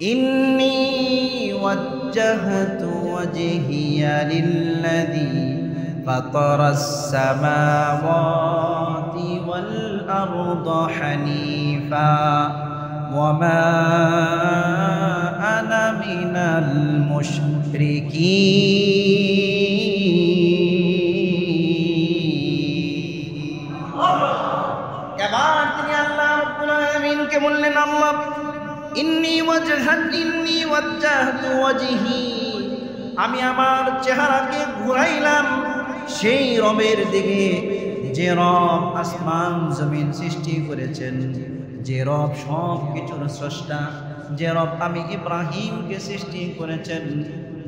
ইন্নী ওয়াজ্জাহতু ওয়াজহিয়া লিল্লাযী ফাতারাস সামাওয়াতি ওয়াল আরদা হানিফা ওয়া মা আনা মিনাল মুশরিকিন। এবার তিনি আল্লাহ রাব্বুল আলামিনকে বললেন, আল্লাহ ইন্নী ওয়াজ্জাহতু ওয়াজহি, আমি আমার চেহারাকে ঘুরাইলাম সেই রবের দিকে যে রব আসমান জমিন সৃষ্টি করেছেন, যে রব সব কিছুর স্রষ্টা, যে রব আমি ইব্রাহিমকে সৃষ্টি করেছেন,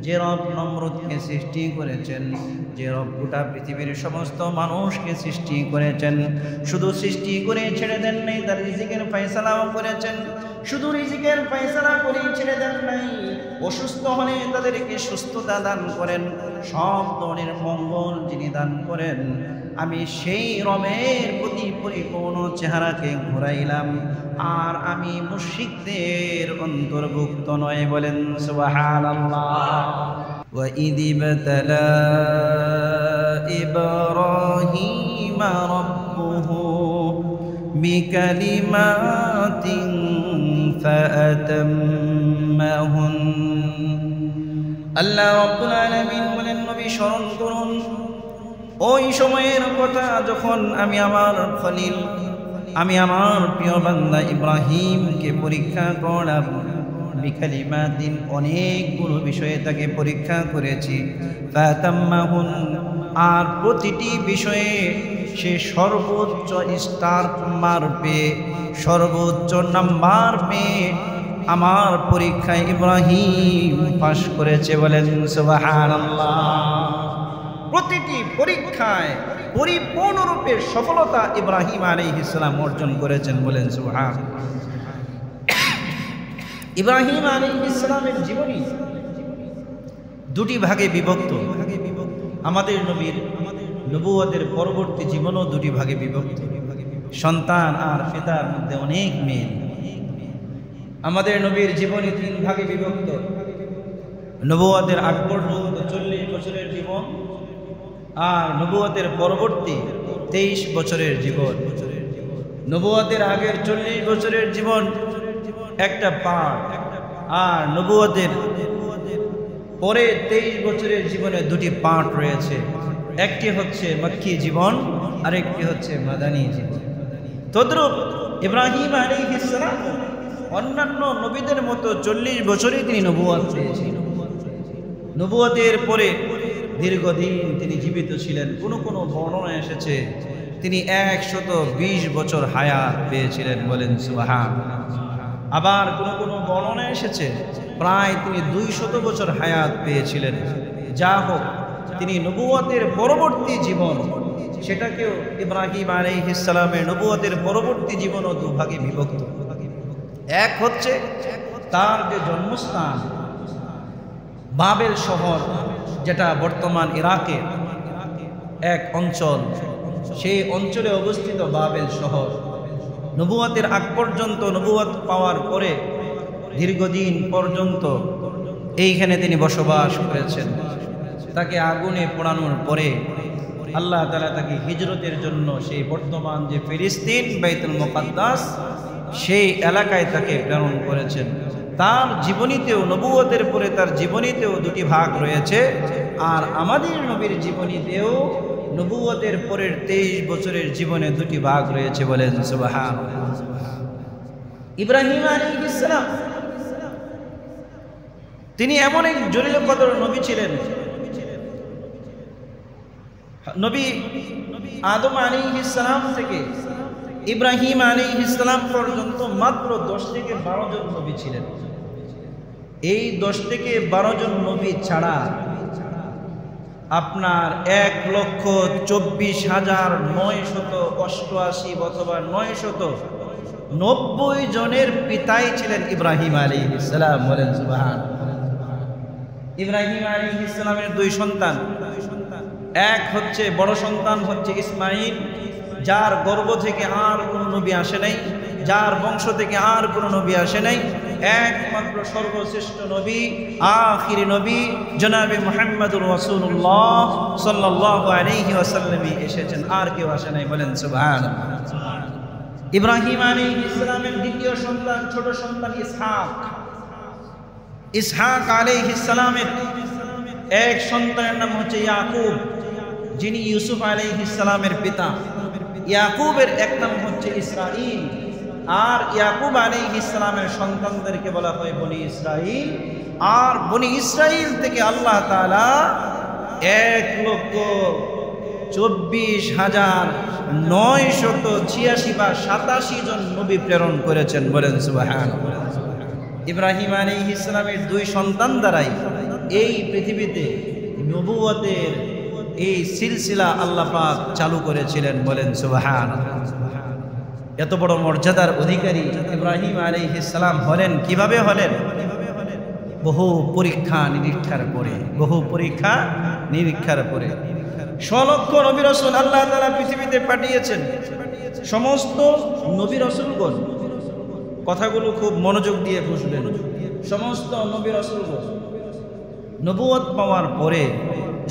যে রব নমরুদকে সৃষ্টি করেছেন, যে রব গোটা পৃথিবীর সমস্ত মানুষকে সৃষ্টি করেছেন। শুধু সৃষ্টি করে ছেড়ে দেন নাই, তার রিজিকের ফয়সালাও করেছেন। শুধু রিজিকের ফয়সালা করে ছেড়ে দেন নাই, অসুস্থ হলে তাদেরকে সুস্থতা দান করেন, সব ধরনের মঙ্গল যিনি দান করেন। আমি সেই রবের প্রতি পরিপূর্ণ চেহারাকে ঘুরাইলাম, আর আমি মুশরিকদের অন্তর্ভুক্ত নয়। বলেন সুবহানাল্লাহ। ওয়া ইযিবতালা ইব্রাহিমা রাব্বুহু বিকালিমাতিন ফাআতাম্মাহুন। আল্লাহ রাব্বুল আলামিন বলেন, নবী স্মরণ করুন ওই সময়ের কথা যখন আমি আমার খলিল, আমি আমার প্রিয় বান্দা ইব্রাহিমকে পরীক্ষা করলাম। বিকালিমাতিন, অনেকগুলো বিষয়ে তাকে পরীক্ষা করেছি। ফাতাম্মাহুন, আর প্রতিটি বিষয়ে সে সর্বোচ্চ স্টার মারবে, সর্বোচ্চ নাম্বার পেয়ে আমার পরীক্ষায় ইব্রাহিম পাশ করেছে। বলেন সুবহানাল্লাহ। প্রতিটি পরীক্ষায় পরিপূর্ণরূপে সফলতা ইব্রাহিম আলাইহিস সালাম অর্জন করেছেন। বলেন সুবহানাল্লাহ। ইব্রাহিম আলাইহিস সালামের জীবনী দুটি ভাগে বিভক্ত। আমাদের নবীর নবুয়তের পরবর্তী জীবনও দুটি ভাগে বিভক্ত। সন্তান আর পিতার মধ্যে অনেক মিল। আমাদের নবীর জীবনী তিন ভাগে বিভক্ত। নবুয়তের আগ পর্যন্ত 40 বছরের জীবন, আর নবুয়তের পরবর্তী 23 বছরের জীবন। নবুয়তের আগের 40 বছরের জীবন একটা পার্ট, আর নবুয়তের পরে 23 বছরের জীবনে দুটি পার্ট রয়েছে। একটি হচ্ছে মক্কি জীবন, আরেকটি হচ্ছে মাদানী জীবন। তদ্রূপ ইব্রাহিম আলাইহিস সালাম অন্যান্য নবীদের মতো 40 বছরে তিনি নবুয়ত পেয়েছেন। নবুয়তের পরে দীর্ঘদিন তিনি জীবিত ছিলেন। কোনো কোনো বর্ণনা এসেছে তিনি 120 বছর হায়াত পেয়েছিলেন। বলেন সুবহানাল্লাহ। আবার কোনো কোনো বর্ণনা এসেছে প্রায় তিনি 200 বছর হায়াত পেয়েছিলেন। যা হোক, তিনি নবুয়তের পরবর্তী জীবন, সেটাকেও ইব্রাহিম আলাইহিস সালামের নবুয়তের পরবর্তী জীবনও দুভাগে বিভক্ত। এক হচ্ছে তার যে জন্মস্থান বাবেল শহর, যেটা বর্তমান ইরাকের এক অঞ্চল, সেই অঞ্চলে অবস্থিত বাবেল শহর। নবুয়তের আগ পর্যন্ত, নবুয়ত পাওয়ার পরে দীর্ঘদিন পর্যন্ত এইখানে তিনি বসবাস করেছেন। তাকে আগুনে পোড়ানোর পরে আল্লাহ তাআলা তাকে হিজরতের জন্য সেই বর্তমান যে ফিলিস্তিন বাইতুল মুকাদ্দাস, সেই এলাকায় তাকে প্রেরণ করেছেন। তার জীবনীতেও, নবুয়তের পরে তার জীবনীতেও দুটি ভাগ রয়েছে, আর আমাদের নবীর জীবনীতেও নবুয়তের পরের 23 বছরের জীবনে দুটি ভাগ রয়েছে। বলেন সুবহানাল্লাহ। ইব্রাহিম আলাইহিস সালাম তিনি এমন এক জলিল কদর নবী ছিলেন। নবী আদম আলাইহিস সালাম থেকে ইব্রাহিম আলাইহিস সালাম পর্যন্ত মাত্র 10 থেকে 12 জন নবী ছিলেন। এই 10 থেকে 12 জন নবী ছাড়া আপনার 1,24,988 অথবা 990 জনের পিতাই ছিলেন ইব্রাহিম আলাইহিস সালাম। বলেন সুবহানাল্লাহ। ইব্রাহিম আলাইহিস সালামের 2 সন্তান। এক হচ্ছে বড় সন্তান হচ্ছে ইসমাঈল, যার গর্ভ থেকে আর কোনো নবী আসে নাই। যার বংশ থেকে আর কোনো নবী আসে নাই, একমাত্র সর্বশ্রেষ্ঠ নবী, আখিরি নবী জনাবে মুহাম্মদুর রাসূলুল্লাহ সাল্লাল্লাহু আলাইহি ওয়াসাল্লামই এসেছেন, আর কেউ আসে নাই। বলেন সুবহানাল্লাহ। ইব্রাহিম আলাইহিস সালামের দ্বিতীয় সন্তান, ছোট সন্তান ইসহাক। ইসহাক আলাইহিস সালামের এক সন্তানের নাম হচ্ছে ইয়াকুব, যিনি ইউসুফ আলাইহিস সালামের পিতা। ইয়াকুবের এক নাম হচ্ছে ইসরাইল, আর ইয়াকুব আলাইহিস সালামের সন্তানদেরকে বলা হয় বনি ইসরাইল। আর বনি ইসরাইল থেকে আল্লাহ তাআলা 1,24,986 বা 87 জন নবী প্রেরণ করেছেন। বলেন সুবহানাল্লাহ। ইব্রাহিম আলাইহিস সালামের দুই সন্তান দ্বারাই এই পৃথিবীতে নবুয়তের এই সিলসিলা আল্লাহ পাক চালু করেছিলেন। বলেন সুবহানাল্লাহ। এত বড় মর্যাদার অধিকারী ইব্রাহিম আলাইহিস সালাম হলেন কিভাবে হলেন? বহু পরীক্ষা নিরীক্ষার পরে, বহু পরীক্ষা নিরীক্ষার পরে। 100 লক্ষ নবী রাসূল আল্লাহ তাআলা পৃথিবীতে পাঠিয়েছেন। সমস্ত নবী রাসূলগণ, কথাগুলো খুব মনোযোগ দিয়ে বুঝবেন, সমস্ত নবী রাসূলগণ নবুয়ত পাওয়ার পরে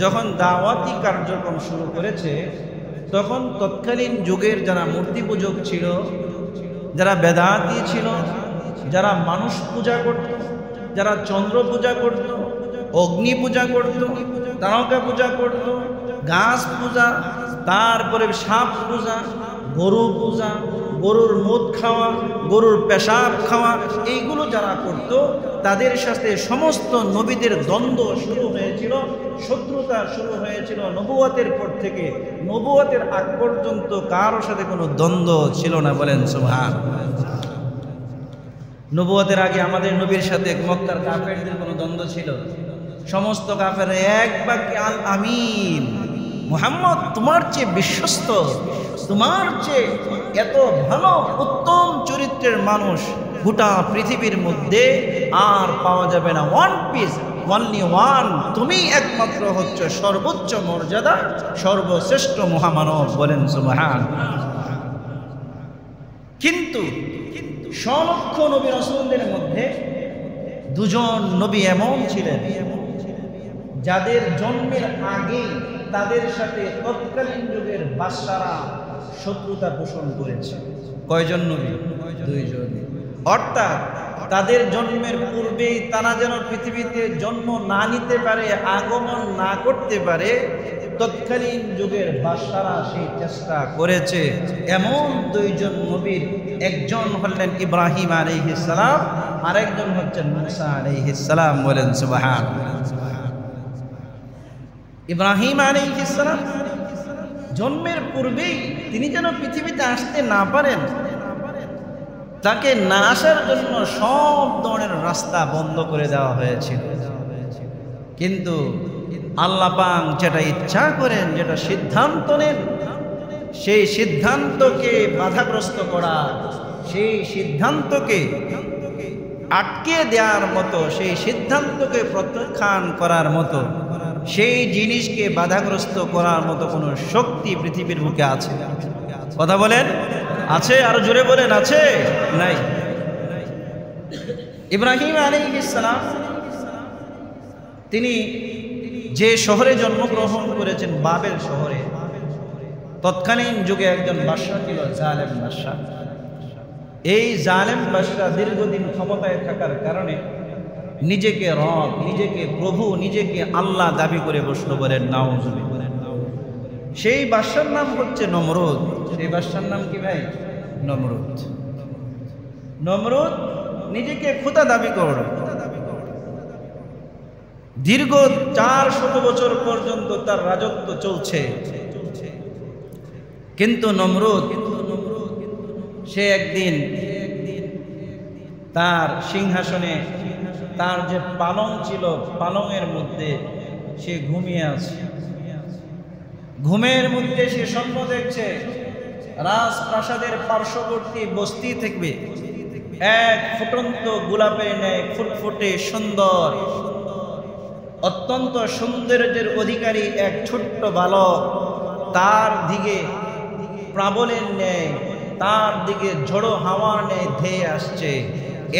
যখন দাওয়াতি কার্যক্রম শুরু করেছে, তখন তৎকালীন যুগের যারা মূর্তি পূজক ছিল, যারা বেদাতি ছিল, যারা মানুষ পূজা করত, যারা চন্দ্র পূজা করত, অগ্নি পূজা করত, তারকা পূজা করত, গাছ পূজা, তারপরে সাপ পূজা, গরু পূজা, গরুর মুদ খাওয়া, গরুর পেশাব খাওয়া, এইগুলো যারা করত, তাদের সাথে সমস্ত নবীদের দ্বন্দ্ব শুরু হয়েছিল, শত্রুতা শুরু হয়েছিল। নবুয়তের পর থেকে নবুয়তের আগ পর্যন্ত কারো সাথে কোনো দ্বন্দ্ব ছিল না। বলেন সুবহানাল্লাহ। নবুয়তের আগে আমাদের নবীর সাথে মক্কার কাফেরদের কোনো দ্বন্দ্ব ছিল? সমস্ত কাফের এক বাক্যে আল আমিন, মুহাম্মদ তোমার চেয়ে বিশ্বস্ত, তোমার চেয়ে এত ভালো উত্তম চরিত্রের মানুষ গোটা পৃথিবীর মধ্যে আর পাওয়া যাবে না। ওয়ান পিস, ওনলি ওয়ান, তুমি একমাত্র হচ্ছে সর্বোচ্চ মর্যাদা, সর্বশ্রেষ্ঠ মহামানব। বলেন সুবহানাল্লাহ। কিন্তু 100 লক্ষ নবী রাসূলদের মধ্যে দুজন নবী এমন ছিলেন যাদের জন্মের আগে তাদের সাথে তৎকালীন যুগের বাদশারা শত্রুতা পোষণ করেছে। কয়জন নবী? 2 জন। অর্থাৎ তাদের জন্মের পূর্বেই তারা যেন পৃথিবীতে জন্ম না নিতে পারে, আগমন না করতে পারে, তৎকালীন যুগের বাদশারা সেই চেষ্টা করেছে। এমন 2 জন নবীর একজন হলেন ইব্রাহিম আলাইহিস সালাম, আরেকজন হচ্ছেন মুসা আলাইহিস সালাম। বলেন সুবহানাল্লাহ। ইব্রাহিম আলাইহিস সালাম জন্মের পূর্বেই তিনি যেন পৃথিবীতে আসতে না পারেন, তাকে না আসার জন্য সব ধরনের রাস্তা বন্ধ করে দেওয়া হয়েছিল। কিন্তু আল্লাহ পাক যেটা ইচ্ছা করেন, যেটা সিদ্ধান্ত নেন, সেই সিদ্ধান্তকে বাধাগ্রস্ত করা, সেই সিদ্ধান্তকে আটকে দেওয়ার মতো, সেই সিদ্ধান্তকে প্রত্যাখ্যান করার মতো, সেই জিনিসকে বাধাগ্রস্ত করার মতো কোনো শক্তি পৃথিবীর বুকে আছে? কথা বলেন, আছে? আরো জোরে বলেন, আছে? নাই। ইব্রাহিম আলাইহিস সালাম তিনি যে শহরে জন্মগ্রহণ করেছেন, বাবেল শহরে, তৎকালীন যুগে একজন বাদশা ছিল, জালেম বাদশা। এই জালেম বাদশা দীর্ঘদিন ক্ষমতায় থাকার কারণে নিজেকে রব, নিজেকে প্রভু, নিজেকে আল্লাহ দাবি করে বসলো। বলেন নাউজুবিল্লাহ। সেই বাদশার নাম হচ্ছে নমরুদ। সেই বাদশার নাম কি ভাই? নমরুদ। নমরুদ নিজেকে খোদা দাবি করল। দীর্ঘ 400 বছর পর্যন্ত তার রাজত্ব চলছে। কিন্তু নমরুদ সে একদিন তার সিংহাসনে তার যে পালং ছিল, পালংয়ের মধ্যে সে ঘুমিয়ে আছে। ঘুমের মধ্যে সে স্বপ্ন দেখছে রাজপ্রাসাদের পার্শ্ববর্তী বস্তি থেকে এক ফুটন্ত গোলাপের ন্যায় ফুটফুটে সুন্দর, অত্যন্ত সৌন্দর্যের অধিকারী এক ছোট্ট বালক তার দিকে প্লাবনের ন্যায় তার দিকে ঝড়ো হাওয়ার ন্যায় ধেয়ে আসছে,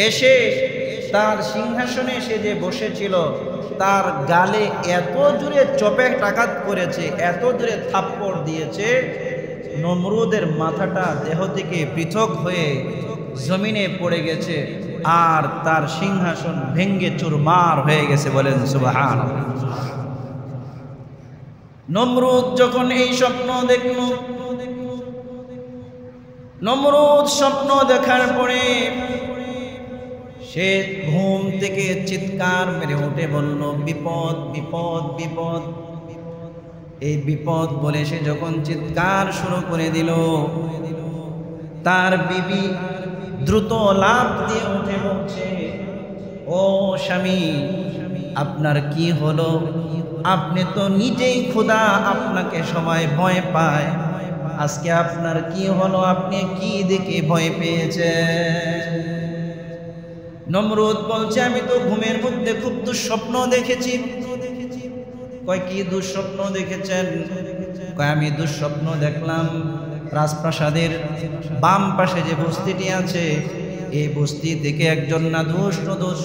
এসে তার সিংহাসনে সে যে বসেছিল তার গালে এত জোরে চপেটাঘাত করেছে, এত জোরে থাপ্পড় দিয়েছে, নমরুদের মাথাটা দেহ থেকে পৃথক হয়ে জমিনে পড়ে গেছে আর তার সিংহাসন ভেঙ্গে চুরমার হয়ে গেছে। বলেন সুবহানাল্লাহ। নমরুদ যখন এই স্বপ্ন দেখল, নমরুদ স্বপ্ন দেখার পরে সে ঘুম থেকে চিৎকার মেরে উঠে বলল, বিপদ বিপদ বিপদ। এই বিপদ বলে সে যখন চিৎকার শুরু করে দিল, তার বিবি দ্রুত লাফ দিয়ে উঠে বলছে, ও স্বামী, আপনার কি হলো? আপনি তো নিজেই খোদা, আপনাকে সবাই ভয় পায়, আজকে আপনার কি হলো? আপনি কি দেখে ভয় পেয়েছেন? নমরুদ বলছে, আমি তো ঘুমের মধ্যে খুব দুঃস্বপ্ন দেখেছি। কয়, কি দুঃস্বপ্ন দেখেছেন? কয়, আমি দুঃস্বপ্ন দেখলাম রাজপ্রাসাদের বাম পাশে যে বস্তিটি আছে, এই বস্তি থেকে একজন নাদুস নদুস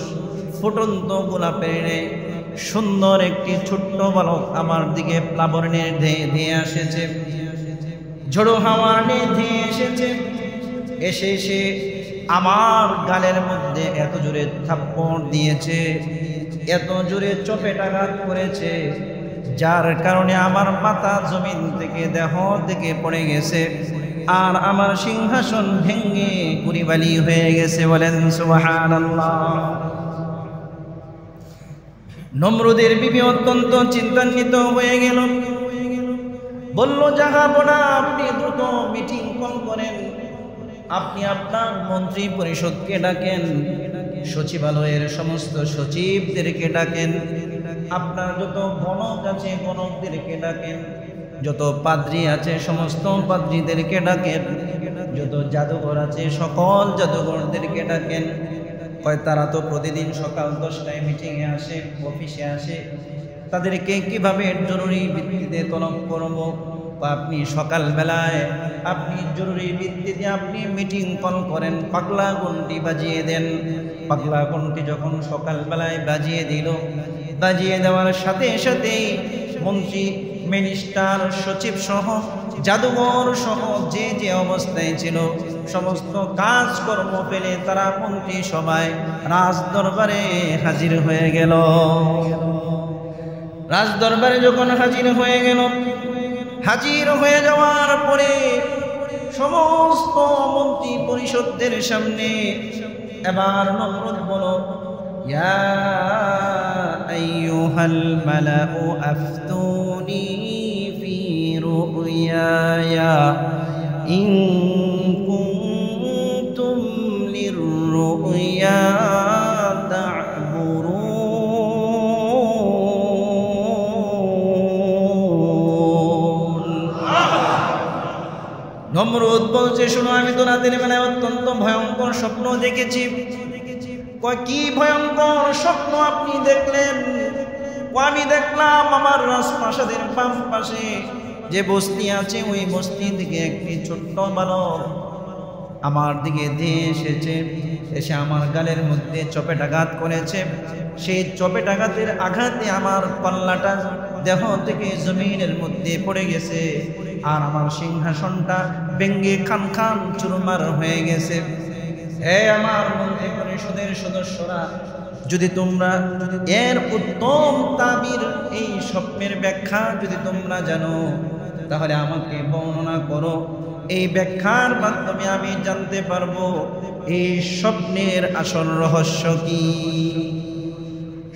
ফুটন্ত গোলাপের সুন্দর একটি ছোট্ট বালক আমার দিকে প্লাবনে ধেয়ে এসেছে, ঝড়ো হাওয়ার ধেয়ে এসেছে, এসে এসে আমার গালের মধ্যে এত জোরে থাপ্পড় দিয়েছে, এত জোরে চপেটাঘাত করেছে, যার কারণে আমার মাথা জমিন থেকে দেহ থেকে পড়ে গেছে আর আমার সিংহাসন ভেঙে কুড়িবালি হয়ে গেছে। বলেন সুবহানাল্লাহ। নমরুদের বিবি অত্যন্ত চিন্তান্বিত হয়ে গেল, বলল, জাহাপনা, আপনি দ্রুত মিটিং কল করেন, আপনি আপনার মন্ত্রী পরিষদকে ডাকেন, সচিবালয়ের সমস্ত সচিবদেরকে ডাকেন, আপনার যত গণক আছে গণকদেরকে ডাকেন, যত পাদ্রী আছে সমস্ত পাদ্রীদেরকে ডাকেন, যত জাদুঘর আছে সকল জাদুঘরদেরকে ডাকেন। কয়, তারা তো প্রতিদিন সকাল 10টায় মিটিংয়ে আসে, অফিসে আসে, তাদেরকে কিভাবে জরুরি ভিত্তিতে তলব করব? আপনি সকালবেলায় আপনি জরুরি ভিত্তিতে আপনি মিটিং কল করেন, পাগলা ঘন্টি বাজিয়ে দেন। পাগলা ঘন্টি যখন সকালবেলায় বাজিয়ে দিল, বাজিয়ে দেওয়ার সাথে সাথেই মন্ত্রী, মিনিস্টার, সচিব সহ জাদুঘর সহ যে যে অবস্থায় ছিল সমস্ত কাজকর্ম ফেলে তারা মন্ত্রী সবাই রাজ দরবারে হাজির হয়ে গেল। রাজ দরবারে যখন হাজির হয়ে গেল, হাজির হয়ে যাওয়ার পরে সমস্ত মন্ত্রী পরিষদদের সামনে এবার নমরুদ বলো, ইয়া আইয়ুহাল মালাউ আফতুনি ফি রুয়ায়া ইন কুনতুম লিররুয়া নমরুদ বলছে, শোনো, আমি তো রাতের বেলায় অত্যন্ত ভয়ঙ্কর স্বপ্ন দেখেছি। কয়, কি ভয়ঙ্কর স্বপ্ন আপনি দেখলেন? আমি দেখলাম আমার রাজপ্রাসাদের বাম পাশে যে বস্তি আছে ওই বস্তি থেকে একটি ছোট্ট বালক আমার দিকে দিয়ে এসেছে, এসে আমার গালের মধ্যে চপেটাঘাত করেছে। সেই চপেটাঘাতের আঘাতে আমার কল্লাটা দেহ থেকে জমিনের মধ্যে পড়ে গেছে আর আমার সিংহাসনটা ভেঙ্গে খান খান চুরমার হয়ে গেছে। হে আমার মন্ত্রী পরিষদের সদস্যরা, যদি তোমরা এর উত্তম তাবির, এই স্বপ্নের ব্যাখ্যা যদি তোমরা জানো তাহলে আমাকে বর্ণনা করো। এই ব্যাখ্যার মাধ্যমে আমি জানতে পারবো এই স্বপ্নের আসল রহস্য কি।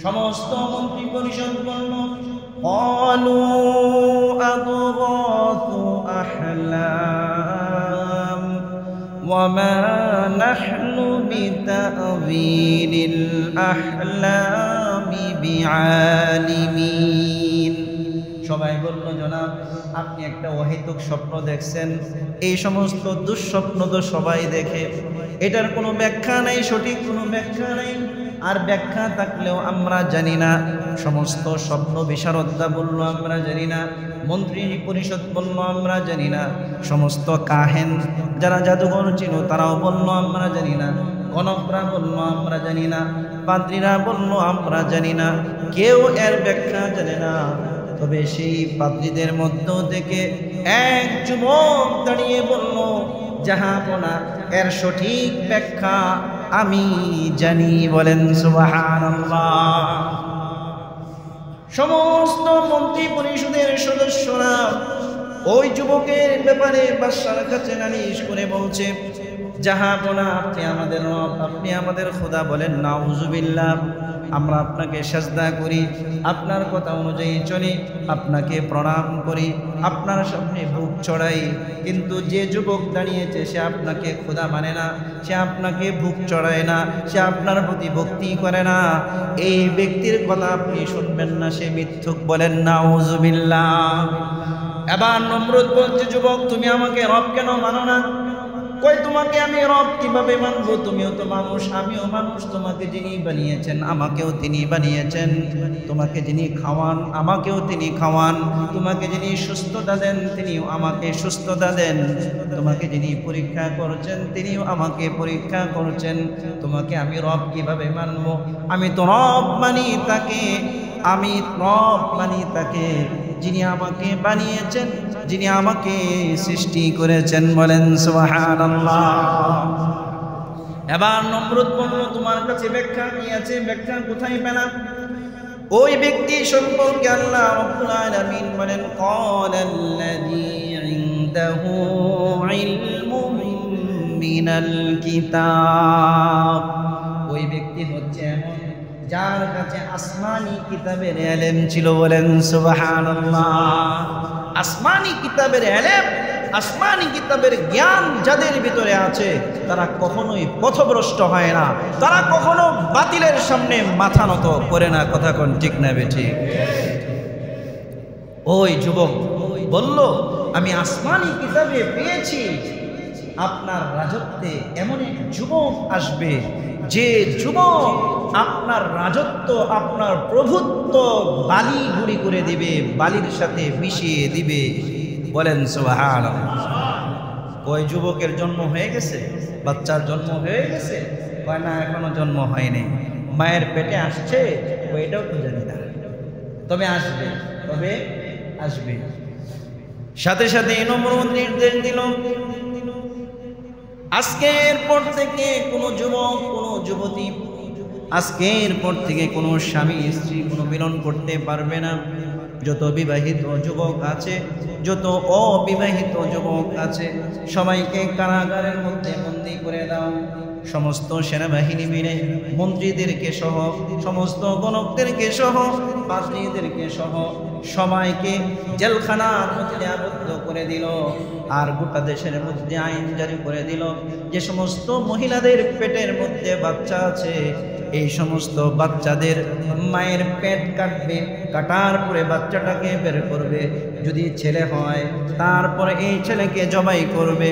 সমস্ত মন্ত্রী পরিষদ বলল, قالوا أضغاث أحلام وما نحن بتأويل الأحلام بعالمين। সবাই বলল, জনাব, আপনি একটা অহেতুক স্বপ্ন দেখছেন। এই সমস্ত দুঃস্বপ্ন তো সবাই দেখে, এটার কোনো ব্যাখ্যা নাই, সঠিক কোনো ব্যাখ্যা নাই। আর ব্যাখ্যা থাকলেও আমরা জানি না। সমস্ত স্বপ্ন বিশারদরা বলল আমরা জানি না, মন্ত্রী পরিষদ বলল আমরা জানি না, সমস্ত কাহেন যারা জাদুঘর ছিল তারাও বলল আমরা জানি না, গণকরা বলল আমরা জানি না, পাদ্রীরা বলল আমরা জানি না, কেউ এর ব্যাখ্যা জানে না। তবে সেই পাদ্রীদের মধ্য থেকে এক যুবক দাঁড়িয়ে বলল, জাহাপনা, এর সঠিক ব্যাখ্যা আমি জানি। বলেন সুবহানাল্লাহ। সমস্ত মন্ত্রী পরিষদের সদস্যরা ওই যুবকের ব্যাপারে বাদশার কাছে নালিশ করে বলছে, জাহাপনা, আপনি আমাদের রব, আপনি আমাদের খোদা। বলেন নাউজুবিল্লাহ, আমরা আপনাকে সাজদা করি, আপনার কথা অনুযায়ী চলি, আপনাকে প্রণাম করি, আপনার সামনে বুক চড়াই। কিন্তু যে যুবক দাঁড়িয়েছে সে আপনাকে খোদা মানে না, সে আপনাকে বুক চড়ায় না, সে আপনার প্রতি ভক্তি করে না, এই ব্যক্তির কথা আপনি শুনবেন না, সে মিথ্যুক। বলেন নাউজুবিল্লাহ। এবার নমরুদ বলছে, যুবক, তুমি আমাকে রব কেন মানো না? কই, তোমাকে আমি রব কিভাবে মানবো? তুমিও তো মানুষ, আমিও মানুষ। তোমাকে যিনি বানিয়েছেন আমাকেও তিনি বানিয়েছেন, তোমাকে যিনি খাওয়ান আমাকেও তিনি খাওয়ান, তোমাকে যিনি সুস্থতা দেন তিনিও আমাকে সুস্থতা দেন, তোমাকে যিনি পরীক্ষা করছেন তিনিও আমাকে পরীক্ষা করছেন। তোমাকে আমি রব কিভাবে মানবো? আমি তো রব মানি তাকে, আমি রব মানি তাকে যিনি আমাকে বানিয়েছেন, যিনি আমাকে সৃষ্টি করেছেন। বলেন সুবহানাল্লাহ। এবার নমরুদ বলল, তোমার কাছে ব্যাখ্যা কি আছে? ব্যাখ্যা কোথায় পেলাম? ওই ব্যক্তি সম্পর্কে আল্লাহ রাব্বুল আলামিন বলেন, ক্বালাল্লাযী ইনদাহু ইলমুম মিনাল কিতাব। ওই ব্যক্তি হচ্ছে এমন যার কাছে আসমানি কিতাবের ইলম ছিল। বলেন সুবহানাল্লাহ। আসমানি কিতাবের ইলম, আসমানি কিতাবের জ্ঞান যাদের ভিতরে আছে তারা কখনোই পথভ্রষ্ট হয় না, তারা কখনো বাতিলের সামনে মাথা নত করে না। কথা কোন ঠিক না বেঠিক? ওই যুবক বলল, আমি আসমানি কিতাবে পেয়েছি আপনার রাজত্বে এমন এক যুবক আসবে যে যুবক আপনার রাজত্ব, আপনার প্রভুত্ব বালি গুড়ি করে দিবে, বালির সাথে মিশিয়ে দিবে। বলেন সুবহানাল্লাহ। ওই যুবকের জন্ম হয়ে গেছে, বাচ্চার জন্ম হয়ে গেছে? কয় না, এখনো জন্ম হয়নি, মায়ের পেটে আসছে, ওইটাও তো জানি না, তবে আসবে, তবে আসবে। সাথে সাথে নমরুদ নির্দেশ দিল, আজকের পর থেকে কোনো যুবক, কোনো যুবতী, আজকের পর থেকে কোনো স্বামী স্ত্রী কোনো মিলন করতে পারবে না। যত বিবাহিত যুবক আছে, যত অবিবাহিত যুবক আছে, সবাইকে কারাগারের মধ্যে বন্দী করে দাও। সমস্ত সেনাবাহিনী মিলে মন্ত্রীদেরকে সহ, সমস্ত গণকদেরকে সহ, পাদ্রীদেরকে সহ সবাইকে জেলখানার মধ্যে আবদ্ধ করে দিল। আর গোটা দেশের মধ্যে আইন জারি করে দিল যে সমস্ত মহিলাদের পেটের মধ্যে বাচ্চা আছে, এই সমস্ত বাচ্চাদের মায়ের পেট কাটবে, কাটার পরে বাচ্চাটাকে বের করবে। যদি ছেলে হয় তারপরে এই ছেলেকে জবাই করবে,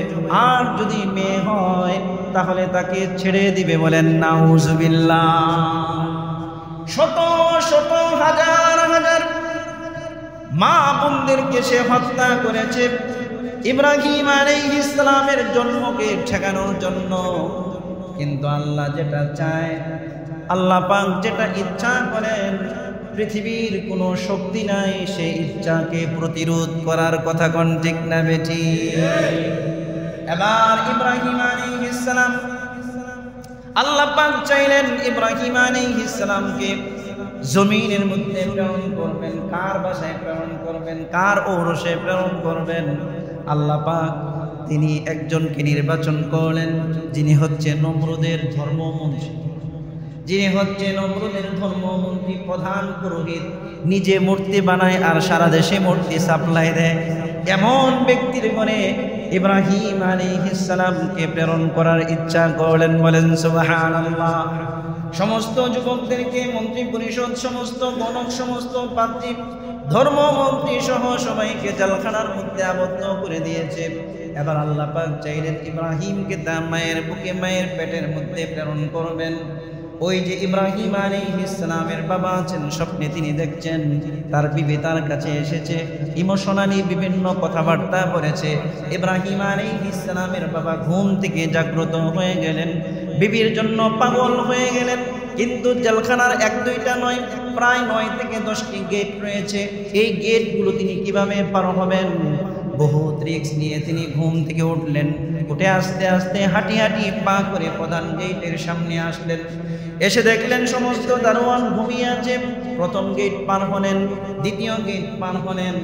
আর যদি মেয়ে হয় তাহলে তাকে ছেড়ে দিবে। বলেন নাউজুবিল্লাহ। শত শত হাজার হাজার মা বোনদেরকে সে হত্যা করেছে ইব্রাহিম আলাইহিস সালামের জন্মকে ঠেকানোর জন্য। কিন্তু আল্লাহ যেটা চায়, আল্লাহ পাক যেটা ইচ্ছা করেন, পৃথিবীর কোনো শক্তি নাই সেই ইচ্ছাকে প্রতিরোধ করার। কথা কোন ঠিক না বেঠি? এবার ইব্রাহিম আলাইহিস সালাম, আল্লাহ পাক চাইলেন ইব্রাহিম আলাইহিস সালামকে জমিনের মধ্যে প্রেরণ করবেন। কার বাসায় প্রেরণ করবেন? কার ঔরসে প্রেরণ করবেন? আল্লাহ পাক তিনি একজনকে নির্বাচন করলেন, যিনি হচ্ছে নমরুদের ধর্মমন্ত্রী, যিনি হচ্ছে নমরুদের ধর্মমন্ত্রী, প্রধান পুরোহিত, নিজে মূর্তি বানায় আর সারা দেশে মূর্তি সাপ্লাই দেয়। এমন ব্যক্তির ঘরে ইব্রাহিম আলাইহিস সালামকে প্রেরণ করার ইচ্ছা করলেন। বলেন সুবহানাল্লাহ। সমস্ত যুবকদেরকে মন্ত্রী পরিষদ, সমস্ত গণক, সমস্ত পাদ্রী, ধর্মমন্ত্রী সহ সবাইকে জেলখানার মধ্যে আবদ্ধ করে দিয়েছে। এবার আল্লাহ পাক চাইলেন ইব্রাহিমকে তার মায়ের বুকে, মায়ের পেটের মধ্যে প্রেরণ করবেন। ওই যে ইব্রাহিম আলাইহিস সালামের বাবা আছেন, স্বপ্নে তিনি দেখছেন তার বিবি তার কাছে এসেছে, ইমোশনালি বিভিন্ন কথাবার্তা বলেছে। ইব্রাহিম আলাইহিস সালামের বাবা ঘুম থেকে জাগ্রত হয়ে গেলেন, বিবির জন্য পাগল হয়ে গেলেন। কিন্তু জেলখানার 1-2টা নয়, প্রায় 9 থেকে 10টি গেট রয়েছে। এই গেটগুলো তিনি কিভাবে পার হবেন, বহুত রিস্ক নিয়ে তিনি ঘুম থেকে উঠলেন। উঠে আস্তে আস্তে হাঁটি হাঁটি পা করে প্রধান গেটের সামনে আসলেন। এসে দেখলেন সমস্ত দারোয়ান ঘুমিয়ে আছে। প্রথম গেট পার হলেন, দ্বিতীয় গেট পার হলেন,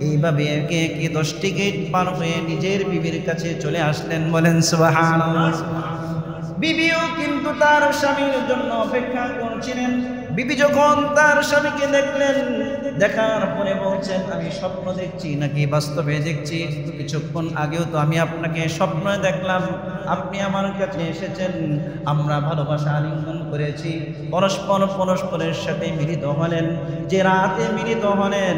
এইভাবে একে একে 10টি গেট পার হয়ে নিজের বিবির কাছে চলে আসলেন। বলেন সুবহানাল্লাহ। বিবিও কিন্তু তার স্বামীর জন্য অপেক্ষা করছিলেন। বিবি যখন তার স্বামীকে দেখলেন, দেখার পরে বলছেন, আমি স্বপ্ন দেখছি নাকি বাস্তবে দেখছি? কিছুক্ষণ আগেও তো আমি আপনাকে স্বপ্নে দেখলাম, আপনি আমার কাছে এসেছেন, আমরা ভালোবাসা আলিঙ্গন করেছি, পরস্পরের সাথে মিলিত হলেন। যে রাতে মিলিত হলেন,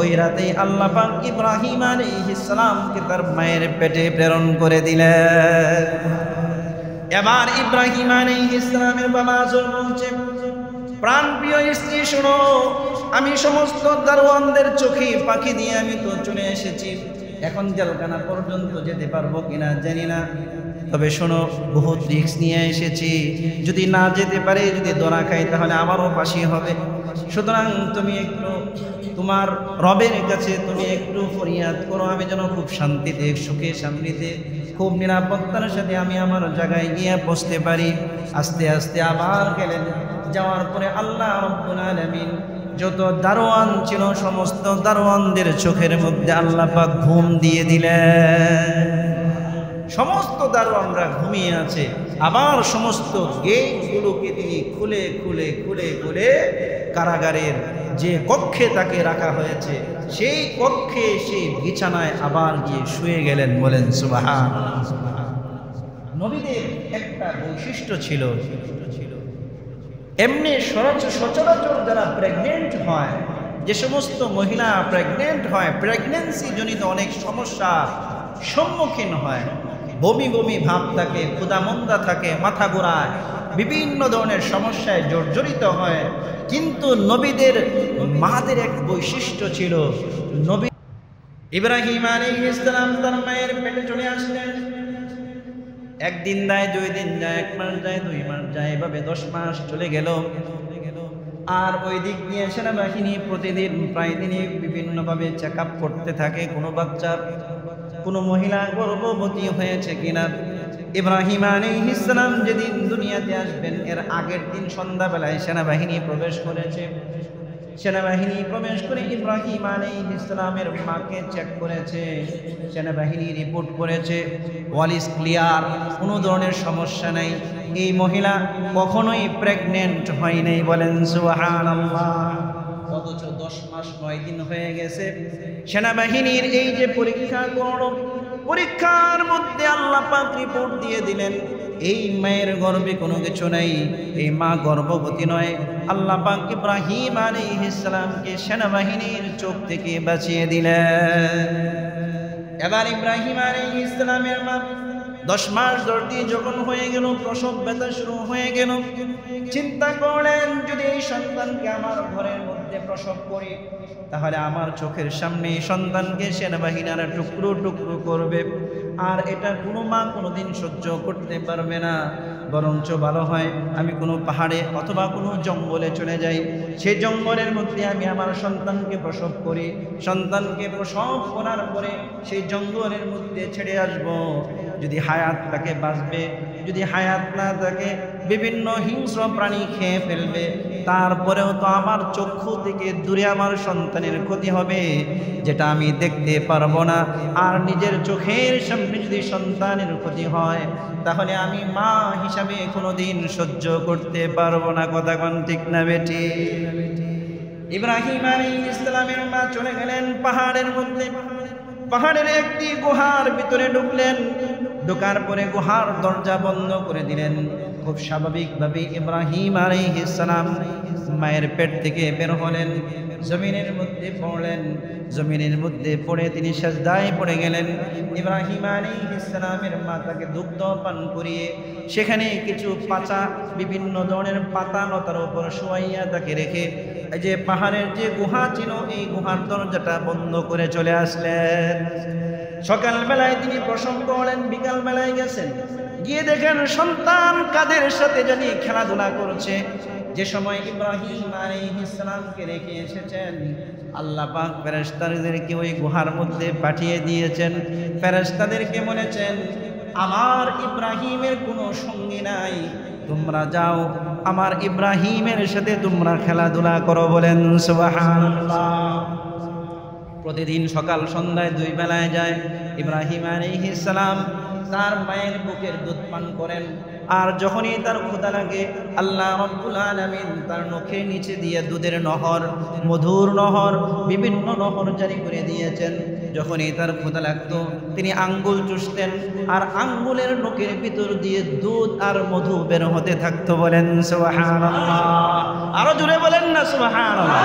ওই রাতেই আল্লাহ পাক ইব্রাহিম আলাইহিস সালামকে তার মায়ের পেটে প্রেরণ করে দিলেন। এবার ইব্রাহিম আলাইহিস সালামের বাবা আজর বলছে, প্রাণপ্রিয় স্ত্রী শোনো, আমি সমস্ত দারোয়ানদের চোখে পাখি দিয়ে আমি তো চলে এসেছি, এখন জেলখানা পর্যন্ত যেতে পারবো কিনা জানি না, তবে শোনো বহুত রিস্ক নিয়ে এসেছি, যদি না যেতে পারে, যদি ধরা খাই তাহলে আমারও ফাঁসি হবে। সুতরাং তুমি একটু তোমার রবের কাছে তুমি একটু ফরিয়াদ করো, আমি যেন খুব শান্তিতে সুখে শান্তিতে খুব নিরাপত্তার সাথে আমি আমার জায়গায় গিয়ে বসতে পারি। আস্তে আস্তে আবার গেলেন। যাওয়ার পরে আল্লাহ রাব্বুল আলামিন যত দারোয়ান ছিল সমস্ত দারোয়ানদের চোখের মধ্যে আল্লাহ পাক ঘুম দিয়ে দিলেন। সমস্ত দারোয়ানরা ঘুমিয়ে আছে। আবার সমস্ত গেটগুলোকে তিনি খুলে খুলে খুলে খুলে কারাগারের যে কক্ষে তাকে রাখা হয়েছে সেই কক্ষে সেই বিছানায় আবার গিয়ে শুয়ে গেলেন। বলেন সুবহানাল্লাহ। নবীদের একটা বৈশিষ্ট্য ছিল, এমনি সচরাচর যারা প্রেগনেন্ট হয়, যে সমস্ত মহিলা প্রেগনেন্ট হয়, প্রেগনেন্সি জনিত অনেক সমস্যার সম্মুখীন হয়, বমি বমি ভাব থাকে, ক্ষুধামন্দা থাকে, মাথা ঘোরায়, বিভিন্ন ধরনের সমস্যায় জর্জরিত হয়। কিন্তু নবীদের মাদের এক বৈশিষ্ট্য ছিল, নবী ইব্রাহিম আলাইহিস সালাম তার মায়ের পেটে চলে আসলেন। 1 দিন যায়, 2 দিন যায়, 1 মাস যায়, 2 মাস যায়, এভাবে 10 মাস চলে গেল। আর ওই দিক দিয়ে সেনাবাহিনী প্রতিদিন প্রায় দিনে বিভিন্নভাবে চেক আপ করতে থাকে, কোনো বাচ্চার কোনো মহিলা গর্ভবতী হয়েছে কিনা। ইব্রাহিম আলাইহিস সালাম যেদিন দুনিয়াতে আসবেন এর আগের দিন সন্ধ্যাবেলায় সেনাবাহিনী প্রবেশ করেছে। সেনাবাহিনী প্রবেশ করে ইব্রাহিম আলাইহিস সালামের মাকে চেক করেছে। সেনাবাহিনী রিপোর্ট করেছে অল ইজ ক্লিয়ার, কোনো ধরনের সমস্যা নাই, এই মহিলা কখনোই প্রেগনেন্ট হয় নাই। বলেন সুবহানাল্লাহ। অথচ 10 মাস 9 দিন হয়ে গেছে। সেনাবাহিনীর এই যে পরীক্ষা করল, পরীক্ষার মধ্যে আল্লাহ পাক রিপোর্ট দিয়ে দিলেন এই মায়ের গর্ভে কোনো কিছু নাই, এই মা গর্ভবতী নয়। আল্লাহ পাক ইব্রাহিম আলাইহিস সালামকে সেনাবাহিনীর চোখ থেকে বাঁচিয়ে দিলেন। এবার ইব্রাহিম আলাইহিস সালামের মা 10 মাস 10 দিন যখন হয়ে গেল, প্রসব ব্যথা শুরু হয়ে গেল। চিন্তা করলেন, যদি এই সন্তানকে আমার ঘরের মধ্যে প্রসব করি তাহলে আমার চোখের সামনে সন্তানকে সেনাবাহিনীরা টুকরো টুকরো করবে, আর এটা কোনো মা কোনোদিন সহ্য করতে পারবে না। বরঞ্চ ভালো হয় আমি কোনো পাহাড়ে অথবা কোনো জঙ্গলে চলে যাই, সেই জঙ্গলের মধ্যে আমি আমার সন্তানকে প্রসব করি। সন্তানকে প্রসব করার পরে সেই জঙ্গলের মধ্যে ছেড়ে আসব। যদি হায়াত তাকে বাঁচবে, যদি হায়াত না থাকে বিভিন্ন হিংস্র প্রাণী খেয়ে ফেলবে, তারপরেও তো আমার চক্ষু থেকে দূরে আমার সন্তানের ক্ষতি হবে, যেটা আমি দেখতে পারবো না। আর নিজের চোখের সামনে যদি সন্তানের ক্ষতি হয় তাহলে আমি মা হিসাবে কোনোদিন সহ্য করতে পারবো না। কথা কোন ঠিক না বেটি? ইব্রাহিম আলাইহিস সালামের মা চলে গেলেন পাহাড়ের মধ্যে। পাহাড়ের একটি গুহার ভিতরে ঢুকলেন। ঢোকার পরে গুহার দরজা বন্ধ করে দিলেন। খুব স্বাভাবিকভাবে ইব্রাহিম আলাইহিস সালাম মায়ের পেট থেকে বের হলেন। জমিনের মধ্যে পড়লেন। জমিনের মধ্যে পড়ে তিনি সাজদায় পড়ে গেলেন। ইব্রাহিম আলাইহিস সালামের মা তাকে দুগ্ধ পান করিয়ে সেখানে কিছু পাতা, বিভিন্ন ধরনের পাতা লতার উপর শোয়াইয়া তাকে রেখে এই যে পাহাড়ের যে গুহা ছিল এই গুহার দরজাটা বন্ধ করে চলে আসলেন। সকালবেলায় তিনি প্রসব করলেন, বিকালবেলায় গেছেন, গিয়ে দেখেন সন্তান কাদের সাথে জানি খেলাধুলা করছে। যে সময় ইব্রাহিম আলাইহিস সালামকে রেখে এসেছেন, আল্লাহ পাক ফেরেশতাদেরকে ওই গুহার মধ্যে পাঠিয়ে দিয়েছেন। ফেরেশতাদেরকে বলেছেন, আমার ইব্রাহিমের কোনো সঙ্গী নাই, তোমরা যাও আমার ইব্রাহিমের সাথে তোমরা খেলাধুলা করো। বলেন সুবহানাল্লাহ। প্রতিদিন সকাল সন্ধ্যায় 2 বেলায় যায় ইব্রাহিম আলাইহিস সালাম তার মায়ের বুকের দুধ পান করেন। আর যখনই তার ক্ষুধা লাগে আল্লাহ রাব্বুল আলামিন তার নখের নিচে দিয়ে দুধের নহর, মধুর নহর, বিভিন্ন নহর জারি করে দিয়েছেন। যখনই তার ক্ষুধা লাগতো তিনি আঙ্গুল চুষতেন আর আঙ্গুলের নখের ভিতর দিয়ে দুধ আর মধু বের হতে থাকতো। বলেন সুবহানাল্লাহ। আরো জোরে বলেন না সুবহানাল্লাহ।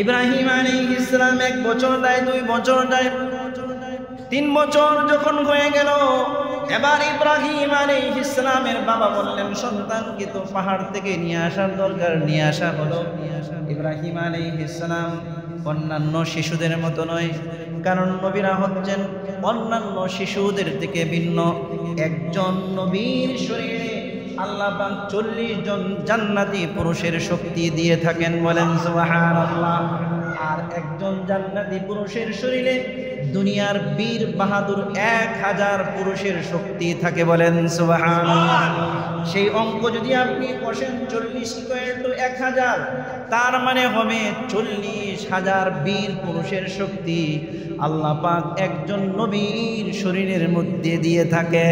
ইব্রাহিম আলাইহিস সালাম 1 বছর যায়, 2 বছর যায়, 3 বছর যখন হয়ে গেল, এবার ইব্রাহিম আলাইহিস সালামের বাবা বললেন, সন্তানকে তো পাহাড় থেকে নিয়ে আসার দরকার। নিয়ে আসা হলো। ইব্রাহিম আলাইহিস সালাম অন্যান্য শিশুদের মতো নয়, কারণ নবীরা হচ্ছেন অন্যান্য শিশুদের থেকে ভিন্ন। একজন নবীর শরীরে আল্লাহ পাক 40 জন জান্নাতি পুরুষের শক্তি দিয়ে থাকেন। বলেন সুবহানাল্লাহ। আর একজন জান্নাতি পুরুষের শরীরে দুনিয়ার বীর বাহাদুর 1000 পুরুষের শক্তি থাকে। বলেন সুবহানাল্লাহ। সেই অঙ্ক যদি আপনি কষেন 40 = 1000, তার মানে হবে 40,000 বীর পুরুষের শক্তি আল্লাহ পাক একজন নবীর শরীরের মধ্যে দিয়ে থাকে।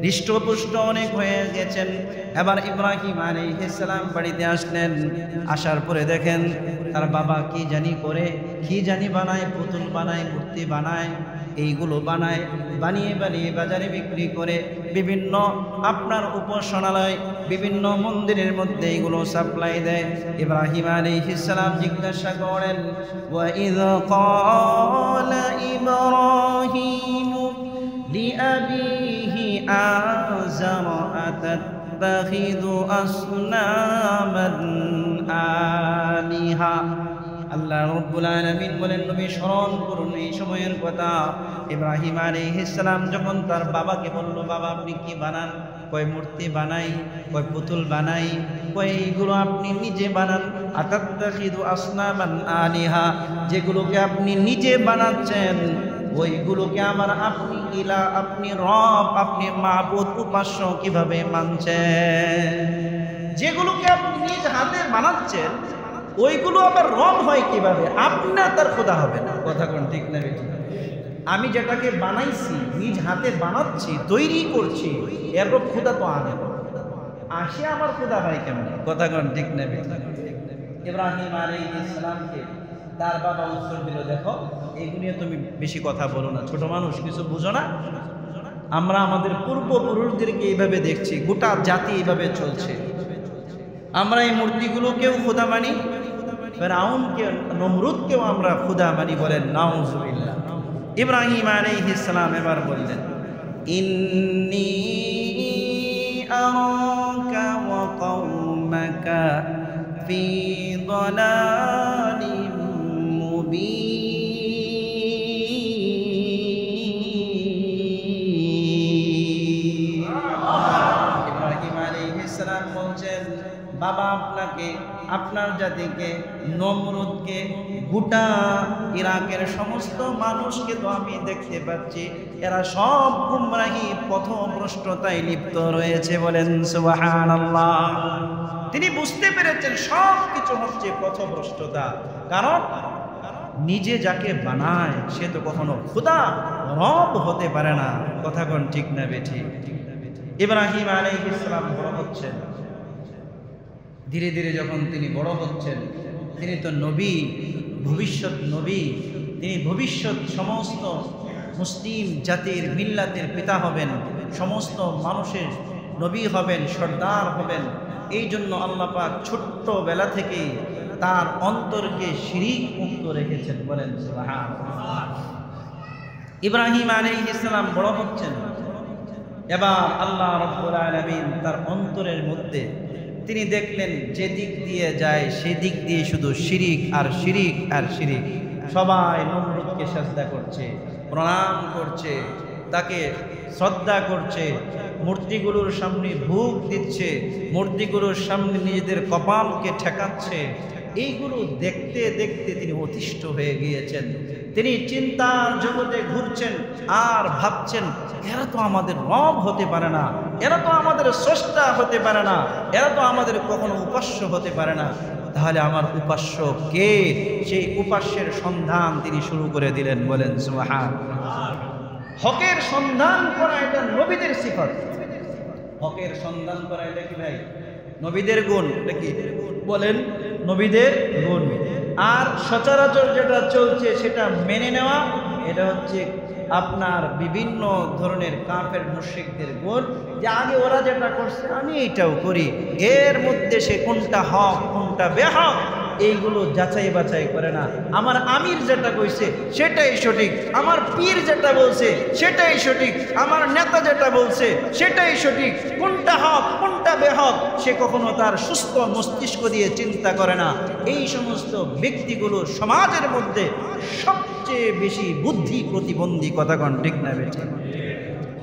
হৃষ্টপুষ্ট অনেক হয়ে গেছেন। এবার ইব্রাহিম আলাইহিস সালাম বাড়িতে আসলেন। আসার পরে দেখেন তার বাবা কি জানি করে, কি জানি বানায়, পুতুল বানায়, মূর্তি বানায়, এইগুলো বানায়, বানিয়ে বানিয়ে বাজারে বিক্রি করে। বিভিন্ন আপনার উপাসনালয়, বিভিন্ন মন্দিরের মধ্যে এইগুলো সাপ্লাই দেয়। ইব্রাহিম আলাইহিস সালাম জিজ্ঞাসা করেন, ওয়া ইয ক্বালা ইব্রাহিম লিআবিহি আযার আতাত্তাখিযু আসনামান আলিহা। আল্লাহ রাব্বুল আলামিন বলেন, নবী স্মরণ করুন এই সময়ের কথা। ইব্রাহিম আলাইহিস সালাম যখন তার বাবাকে বলল, বাবা আপনি কি বানান? কয় মূর্তি বানাই, কয় পুতুল বানাই, কয় এইগুলো আপনি নিজে বানান। আতাত্তাখিযু আসনামান আলিহা, যেগুলোকে আপনি নিজে বানাচ্ছেন ওইগুলোকে আমার আপনি ইলা, আপনি রব, আপনি মাবুদ, উপাস্য কিভাবে মানছেন? যেগুলোকে আপনি নিজ হাতে বানাচ্ছেন ওইগুলো আবার রব হয় কিভাবে? আপনার তার খোদা হবে না। কথা কোন ঠিক না? আমি যেটাকে বানাইছি, নিজ হাতে বানাচ্ছি, তৈরি করছি, এরপর খোদা তো আনে আসে, আমার খোদা হয় কেমন? কথা কোন ঠিক না? ইব্রাহিম আলাইহিস সালামকে তার বাবা উত্তর দিল, দেখো এইগুলো তুমি বেশি কথা বলো না, ছোট মানুষ কিছু বুঝো না। আমরা আমাদের পূর্বপুরুষদেরকে এইভাবে দেখছি, গোটা জাতি এইভাবে চলছে। আমরা এই মূর্তিগুলোকেও খোদা মানি, ফেরাউনকে, নমরুদকেও আমরা খোদা মানি। বলেন নাউজুবিল্লাহ। ইব্রাহিম আলাইহিস সালাম এবার বললেন, ইন্নী আরাকা ওয়া কওমাকা ফি দালালিম মুবিন। ইব্রাহিম আলাইহিস সালাম বলছেন, বাবা আপনাকে, আপনার জাতিকে, নমরুদকে, গোটা ইরাকের সমস্ত মানুষকে তো আমি দেখতে পাচ্ছি, এরা সব গুমরাহি, পথভ্রষ্টতায় লিপ্ত রয়েছে। বলেন সুবহানাল্লাহ। তিনি বুঝতে পেরেছেন সব কিছু হচ্ছে পথভ্রষ্টতা। কারণ নিজে যাকে বানায় সে তো কখনো খোদা, রব হতে পারে না। কথা কোন ঠিক না বেঠি? ইব্রাহিম আলাইহিস সালাম বড় হচ্ছেন। ধীরে ধীরে যখন তিনি বড় হচ্ছেন, তিনি তো নবী, ভবিষ্যৎ নবী, তিনি ভবিষ্যৎ সমস্ত মুসলিম জাতির মিল্লাতের পিতা হবেন, সমস্ত মানুষের নবী হবেন, সর্দার হবেন। এই জন্য আল্লাহ পাক ছোট্টবেলা থেকে তার অন্তরকে শিরিক মুক্ত রেখেছেন। বলেন সুবহানাল্লাহ। ইব্রাহিম আলাইহিস সালাম বড় হচ্ছেন, এবার আল্লাহ রাব্বুল আলামিন তার অন্তরের মধ্যে তিনি দেখলেন যে দিক দিয়ে যায় সেদিক দিয়ে শুধু শিরিক আর শিরিক আর শিরিক। সবাই নমরুদকে সাজদা করছে, প্রণাম করছে, তাকে শ্রদ্ধা করছে, মূর্তিগুলোর সামনে ভোগ দিচ্ছে, মূর্তিগুলোর সামনে নিজেদের কপালকে ঠেকাচ্ছে। এইগুলো দেখতে দেখতে তিনি অতিষ্ঠ হয়ে গিয়েছেন। তিনি চিন্তার জগতে ঘুরছেন আর ভাবছেন, এরা তো আমাদের রব হতে পারে না, এরা তো আমাদের স্রষ্টা হতে পারে না, এরা তো আমাদের কখনো উপাস্য হতে পারে না। তাহলে আমার উপাস্য কে? সেই উপাস্যের সন্ধান তিনি শুরু করে দিলেন। বলেন সুবহানাল্লাহ। হকের সন্ধান করা এটা নবীদের সিফাত। হকের সন্ধান করা এটা কি ভাই? নবীদের গুণ। এটা কি বলেন? নবীদের গুণ। আর সচরাচর যেটা চলছে সেটা মেনে নেওয়া, এটা হচ্ছে আপনার বিভিন্ন ধরনের কাফের মুশরিকদের গুণ, যে আগে ওরা যেটা করছে আমি এটাও করি। এর মধ্যে সে কোনটা হক কোনটা বেহক এইগুলো যাচাই বাছাই করে না। আমার আমির যেটা কইছে সেটাই সঠিক, আমার পীর যেটা বলছে সেটাই সঠিক, আমার নেতা যেটা বলছে সেটাই সঠিক, কোনটা হক কোনটা বেহক সে কখনো তার সুস্থ মস্তিষ্ক দিয়ে চিন্তা করে না। এই সমস্ত ব্যক্তিগুলো সমাজের মধ্যে সবচেয়ে বেশি বুদ্ধি প্রতিবন্ধী। কথা কোন ঠিক না বেঠি?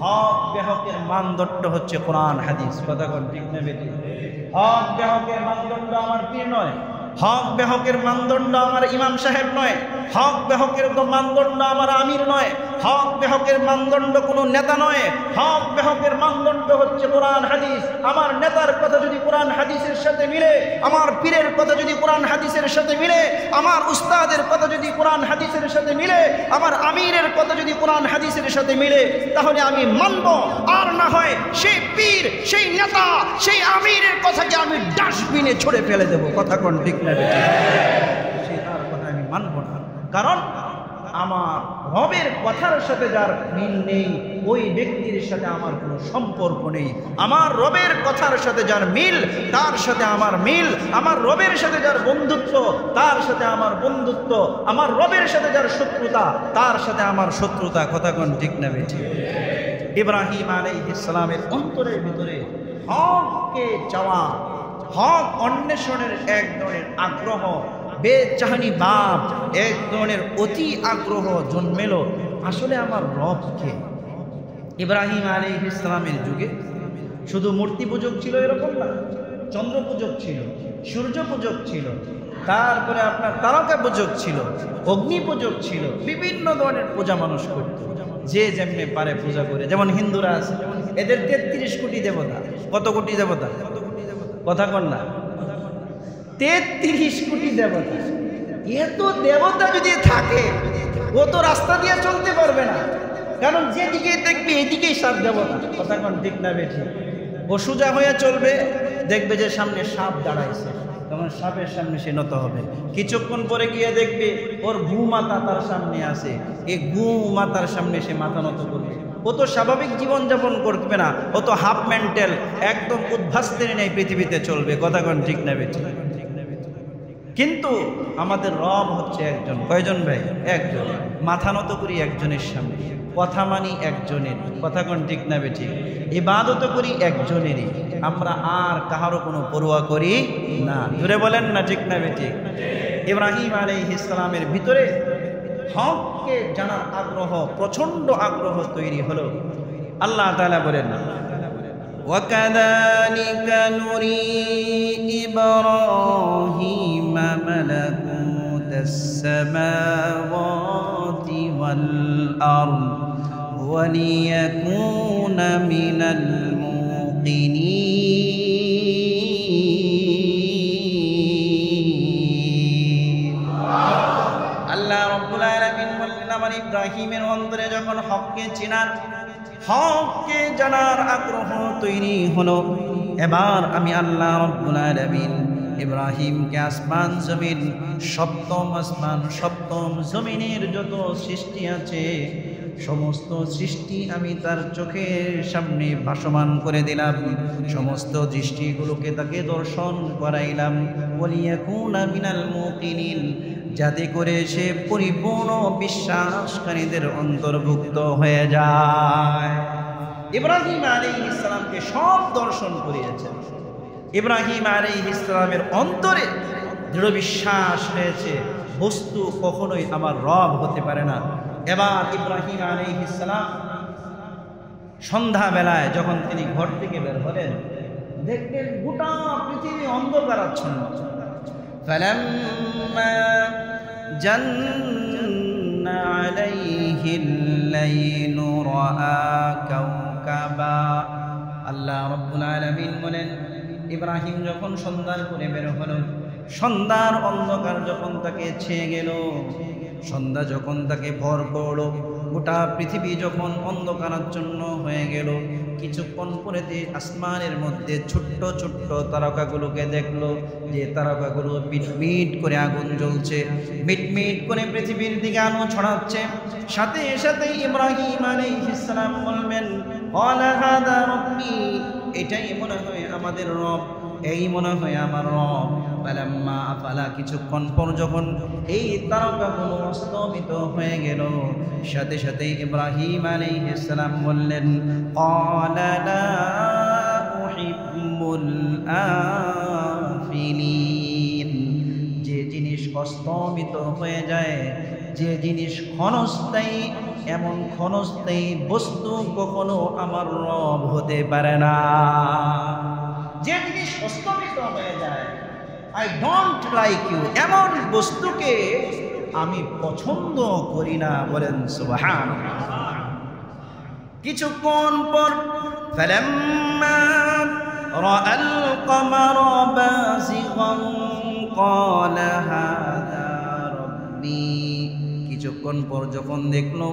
হক বেহকের মানদণ্ড হচ্ছে কোরআন হাদিস। কথা কোন ঠিক না বেঠি? হক বেহকের মানদণ্ড আমার পীর নয়, হক বেহকের মানদণ্ড আমার ইমাম সাহেব নয়, হক বেহকের মানদণ্ড আমার আমির নয়, হক বেহকের মানদণ্ড কোনো নেতা নয়। হক বেহকের মানদণ্ড হচ্ছে কোরআন হাদিস। আমার নেতার কথা যদি কোরআন হাদিসের সাথে মিলে, আমার পীরের কথা যদি কোরআন হাদিসের সাথে মিলে, আমার উস্তাদের কথা যদি কোরআন হাদিসের সাথে মিলে, আমার আমিরের কথা যদি কোরআন হাদিসের সাথে মিলে, তাহলে আমি মানব। আর না হয় সেই পীর, সেই নেতা, সেই আমিরের কথাকে আমি ডাস্টবিনে ছুঁড়ে ফেলে দেব। কথা কোন ঠিক না বেটা? সে তার কথা আমি মানব না, কারণ আমার রবের কথার সাথে যার মিল নেই ওই ব্যক্তির সাথে আমার কোনো সম্পর্ক নেই। আমার রবের কথার সাথে যার মিল তার সাথে আমার মিল, আমার রবের সাথে যার বন্ধুত্ব তার সাথে আমার বন্ধুত্ব, আমার রবের সাথে যার শত্রুতা তার সাথে আমার শত্রুতা। কথা কোন ঠিক না বেঠি? ইব্রাহিম আলাইহিস সালামের অন্তরের ভিতরে হককে চাওয়া, হক অন্বেষণের এক ধরনের আগ্রহ, বেচাহানি ভাব, এক ধরনের অতি আগ্রহ জন্মেল। আসলে আমার রবকে। ইব্রাহিম আলাইহিস সালামের যুগে শুধু মূর্তি পূজক ছিল এরকম না, চন্দ্র পূজক ছিল, সূর্য পূজক ছিল, তারপরে আপনার তারকা পূজক ছিল, অগ্নি পূজক ছিল, বিভিন্ন ধরনের পূজা মানুষ করত, যে যেমনি পারে পূজা করে। যেমন হিন্দুরা আছে, এদের 33 কোটি দেবতা। কত কোটি দেবতা? কথা কন না, 33 কোটি দেবতা। এত দেবতা যদি থাকে ও তো রাস্তা দিয়ে চলতে পারবে না, কারণ যেদিকে দেখবে এদিকেই সাপ দেবতা। কথা কন ঠিক না বেঠি? ও সোজা হয়ে চলবে, দেখবে যে সামনে সাপ দাঁড়াইছে, তখন সাপের সামনে সে নত হবে। কিছুক্ষণ পরে গিয়ে দেখবে ওর গু মাতা তার সামনে আছে, এই গু মাতার সামনে সে মাথা নত করবে। ও তো স্বাভাবিক জীবনযাপন করবে না, ও তো হাফ মেন্টাল, একদম উদ্ভাস্তের নেই পৃথিবীতে চলবে। কথা কন ঠিক না বেঠি? কিন্তু আমাদের রব হচ্ছে একজন। কয়জন ভাই? একজন। মাথা নত করি একজনের সামনে, কথা মানি একজনের। কথা কোন ঠিক না বেঠি? ইবাদত করি একজনেরই, আমরা আর কাহারও কোনো পরোয়া করি না। জুড়ে বলেন না ঠিক না বেঠি? ইব্রাহিম আলাইহিস সালামের ভিতরে হককে জানার আগ্রহ, প্রচন্ড আগ্রহ তৈরি হলো। আল্লাহ তাআলা বলেন, وَكَذَلِكَ نُرِي إِبْرَاهِيمَ مَلَكُوتَ السَّمَاوَاتِ وَالْأَرْضِ وَلِيَكُونَ مِنَ الْمُوقِنِينَ। আল্লাহ রাব্বুল আলামিন বললেন, আমার ইব্রাহিমের অন্তরে যখন হককে চিনার, হককে জানার আগ্রহ তৈরি হলো, এবার আমি আল্লাহ রাব্বুল আলামিন ইব্রাহিমকে আসমান জমিন, সপ্তম আসমান সপ্তম জমিনের যত সৃষ্টি আছে সমস্ত সৃষ্টি আমি তার চোখের সামনে ভাসমান করে দিলাম, সমস্ত দৃষ্টিগুলোকে তাকে দর্শন করাইলাম। ওয়ালিয়াকুনা মিনাল মুকিনিন, যাতে করে সে পরিপূর্ণ বিশ্বাসকারীদের অন্তর্ভুক্ত হয়ে যায়। ইব্রাহিম আলাইহিস সালামকে সব দর্শন করিয়েছেন। ইব্রাহিম আলাইহিস সালামের অন্তরে দৃঢ় বিশ্বাস হয়েছে বস্তু কখনোই আমার রব হতে পারে না। এবার ইব্রাহিম আলাইহিস সালাম সন্ধ্যাবেলায় যখন তিনি ঘর থেকে বের হলেন, দেখলেন গোটা পৃথিবী অন্ধকারাচ্ছন্ন। ফালাম্মা জান্না আলাইহিল লাইলু রাআ কাওকাবা। আল্লাহ রাব্বুল আলামিন বলেন, ইব্রাহিম যখন সন্ধ্যার করে বের হলো, সন্ধ্যার অন্ধকার যখন তাকে ছেয়ে গেল, সন্ধ্যা যখন তাকে ভর করলো, গোটা পৃথিবী যখন অন্ধকারাচ্ছন্ন হয়ে গেল, কিছুক্ষণ পরেতে আসমানের মধ্যে ছোট্ট ছোট্ট তারকাগুলোকে দেখলো, যে তারকাগুলো মিটমিট করে আগুন জ্বলছে, মিটমিট করে পৃথিবীর দিকে আলো ছড়াচ্ছে। সাথে সাথে ইব্রাহিম আলাইহিস সালাম বলবেন, ক্বালা হাদা রাব্বি, এটাই মনে হয় আমাদের রব, এই মনে হয় আমার রব। ফালাম্মা আফালা, কিছুক্ষণ পর যখন এই তারকাগুলো অস্তমিত হয়ে গেল, সাথে সাথে ইব্রাহিম আলাইহিস সালাম বললেন, ক্বালা লা উহিব্বুল আফিলিন, যে জিনিস অস্তমিত হয়ে যায়, যে জিনিস ক্ষণস্থায়ী, এমন ক্ষণস্থায়ী বস্তু কখনো আমার রব হতে পারে না। যে জিনিস অস্তমিত হয়ে যায়, আই ডোন্ট লাইক ইউ, এমন বস্তুকে আমি পছন্দ করি না। বলেন সুবহানাল্লাহ। কিছুক্ষণ পর ফালাম্মা রাআল কমারা বাযিগান ক্বালা হাযা রাব্বি, কিছুক্ষণ পর যখন দেখলো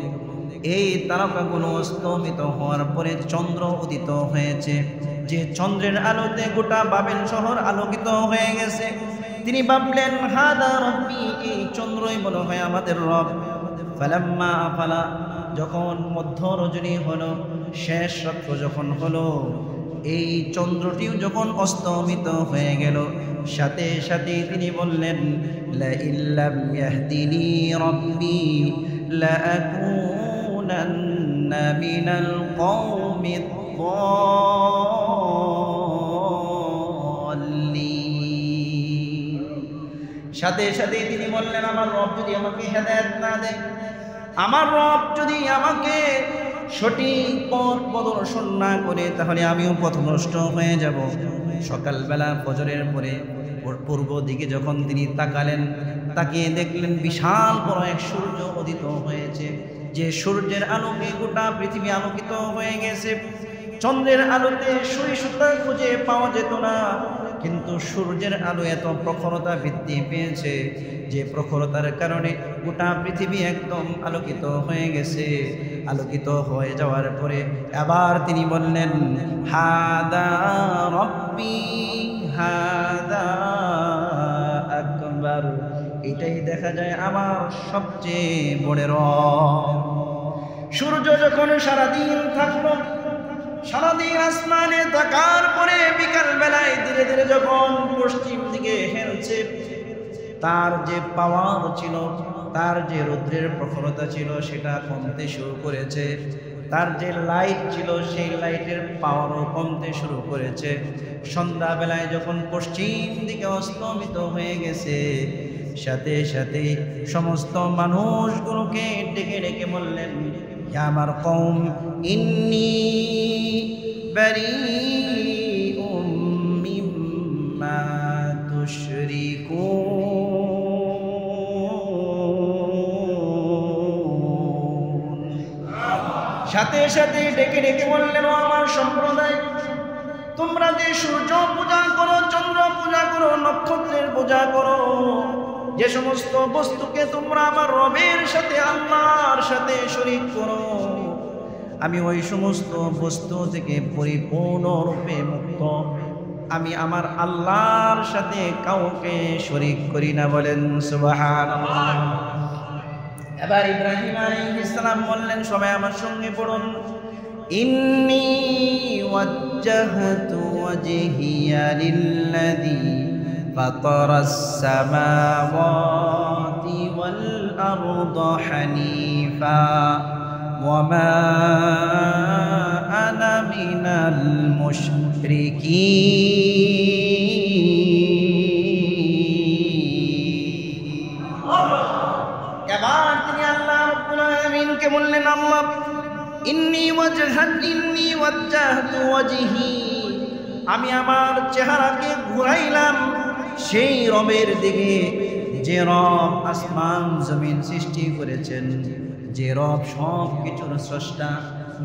এই তারকাগুলো অস্তমিত হওয়ার পরে চন্দ্র উদিত হয়েছে, যে চন্দ্রের আলোতে গোটা বাবেল শহর আলোকিত হয়ে গেছে, তিনি ভাবলেন, হাদা রব্বি, এই চন্দ্রই মনে হয় আমাদের রব। ফালাম্মা আফালা, যখন মধ্য রজনী হলো, শেষ রাত্র যখন হলো, এই চন্দ্রটিও যখন অস্তমিত হয়ে গেল, সাথে সাথে তিনি বললেন, লা ইল্লাম ইয়াহদিনি রব্বি লা আকুনান্না মিনাল কওমিদ যাল্লিন। সাথে সাথে তিনি বললেন, আমার রব যদি আমাকে হেদায়েত না দেয়, আমার রব যদি আমাকে সঠিক পথ প্রদর্শন না করে, তাহলে আমিও পথভ্রষ্ট হয়ে যাব। সকালবেলা ফজরের পরে পূর্ব দিকে যখন তিনি তাকালেন, তাকিয়ে দেখলেন বিশাল বড় এক সূর্য উদিত হয়েছে, যে সূর্যের আলোকে গোটা পৃথিবী আলোকিত হয়ে গেছে। চন্দ্রের আলোতে সুই সুতা খুঁজে পাওয়া যেত না, কিন্তু সূর্যের আলো এত প্রখরতা বৃদ্ধি পেয়েছে, যে প্রখরতার কারণে গোটা পৃথিবী একদম আলোকিত হয়ে গেছে। আলোকিত হয়ে যাওয়ার পরে আবার তিনি বললেন, হাদা রব্বি হাদা আকবার, এটাই দেখা যায় আমার সবচেয়ে বড় রব। সূর্য যখন সারাদিন থাকলো, সারাদিন আসমানে থাকার পরে বিকাল বেলায় ধীরে ধীরে যখন পশ্চিম দিকে হেলছে, তার যে পাওয়ার ছিল, তার যে রৌদ্রের প্রখরতা ছিল, সেটা কমতে শুরু করেছে। তার যে লাইট ছিল, সেই লাইটের পাওয়ারও কমতে শুরু করেছে। সন্ধ্যাবেলায় যখন পশ্চিম দিকে অস্তমিত হয়ে গেছে, সাথে সাথে সমস্ত মানুষগুলোকে ডেকে ডেকে বললেন, হে আমার কওম, ইন্নী বারীউম মিম্মা তুশরিকুন। সাথে সাথে ডেকে ডেকে বললেন, ও আমার সম্প্রদায়, তোমরা যে সূর্য পূজা করো, চন্দ্র পূজা করো, নক্ষত্রের পূজা করো, যে সমস্ত বস্তুকে তোমরা আমার রবের সাথে, আল্লাহর সাথে শরীক করো, আমি ওই সমস্ত বস্তু থেকে পরিপূর্ণরূপে মুক্ত। আমি আমার আল্লাহর সাথে কাউকে শরীক করি না। বলেন সুবহানাল্লাহ। এবার ইব্রাহিম আলাইহিস সালাম বললেন, সবাই আমার সঙ্গে পড়ুন, ইন্নী ওয়াজ্জাহতু ওয়াজহিয়া লিল্লাযী ফাতারাস সামাওয়াতি ওয়াল আরদা হানিফা ওয়া মা আনা মিনাল মুশরিকিন। এবার তিনি আল্লাহ রাব্বুল আলামিনকে বললেন, আল্লাহ ইন্নী ওয়াজ্জাহতু ওয়াজহি, আমি আমার চেহারাকে ঘুরাইলাম সেই রবের দিকে যে রব আসমান জমিন সৃষ্টি করেছেন, যে রব সব কিছুর স্রষ্টা,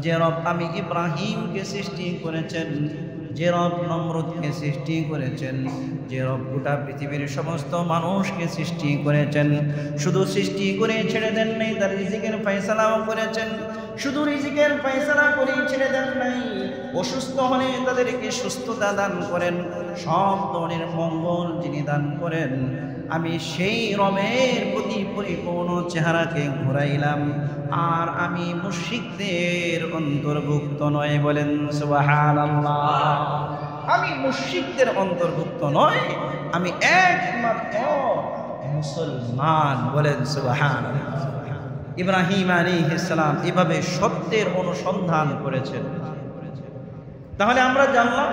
যে রব আমি ইব্রাহিমকে সৃষ্টি করেছেন, যে রব নমরুদকে সৃষ্টি করেছেন, যে রব গোটা পৃথিবীর সমস্ত মানুষকে সৃষ্টি করেছেন। শুধু সৃষ্টি করে ছেড়ে দেন নাই, তার রিজিকের ফয়সালাও করেছেন। শুধু রিজিকের ফয়সালা করে ছেড়ে দেন নাই, অসুস্থ হলে তাদেরকে সুস্থতা দান করেন, সব ধরনের মঙ্গল যিনি দান করেন। আমি সেই রবের প্রতি পরিপূর্ণ চেহারাকে ঘুরাইলাম, আর আমি মুশরিকদের অন্তর্ভুক্ত নয়। বলেন সুবহানাল্লাহ। আমি মুশরিকদের অন্তর্ভুক্ত নয়, আমি একমাত্র মুসলমান। বলেন সুবহানাল্লাহ। ইব্রাহিম আলাইহিস সালাম এভাবে সত্যের অনুসন্ধান করেছেন। তাহলে আমরা জানলাম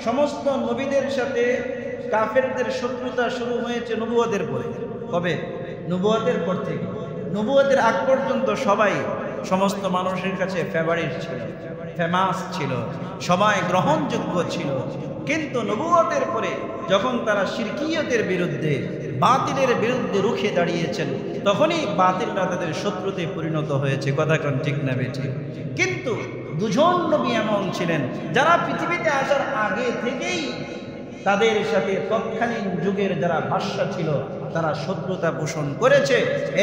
সমস্ত নবীদের সাথে কাফেরদের শত্রুতা শুরু হয়েছে নবুয়তের পরে। কবে? নবুয়তের পর থেকে। নবুয়তের আগ পর্যন্ত সবাই সমস্ত মানুষের কাছে ফেভারিট ছিল, ফেমাস ছিল, সবাই গ্রহণযোগ্য ছিল। কিন্তু নবুয়তের পরে যখন তারা শিরকিয়তের বিরুদ্ধে, বাতিলের বিরুদ্ধে রুখে দাঁড়িয়েছেন, তখনই বাতিলরা তাদের শত্রুতে পরিণত হয়েছে। কথা কোন ঠিক না বেঠিক? কিন্তু দুজন নবী এমন ছিলেন যারা পৃথিবীতে আসার আগে থেকেই তাদের সাথে তৎকালীন যুগের যারা বাদশা ছিল তারা শত্রুতা পোষণ করেছে।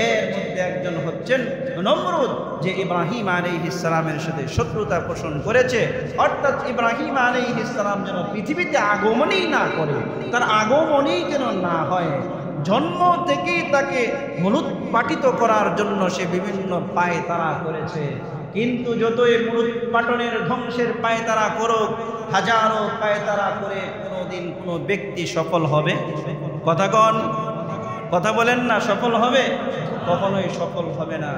এর মধ্যে একজন হচ্ছেন নমরুদ, যে ইব্রাহিম আলাইহিস সালামের সাথে শত্রুতা পোষণ করেছে। অর্থাৎ ইব্রাহিম আলাইহিস সালাম যেন পৃথিবীতে আগমনই না করে, তার আগমনই যেন না হয়, জন্ম থেকেই তাকে মূলোৎপাটিত করার জন্য সে বিভিন্ন পায়তারা করেছে। কিন্তু যতই মূলোৎপাটনের ধ্বংসের পায়তারা করুক, হাজারো পায়তারা করে কোনোদিন কোনো ব্যক্তি সফল হবে? কথা কন, কথা বলেন না, সফল হবে? কখনোই সফল হবে না।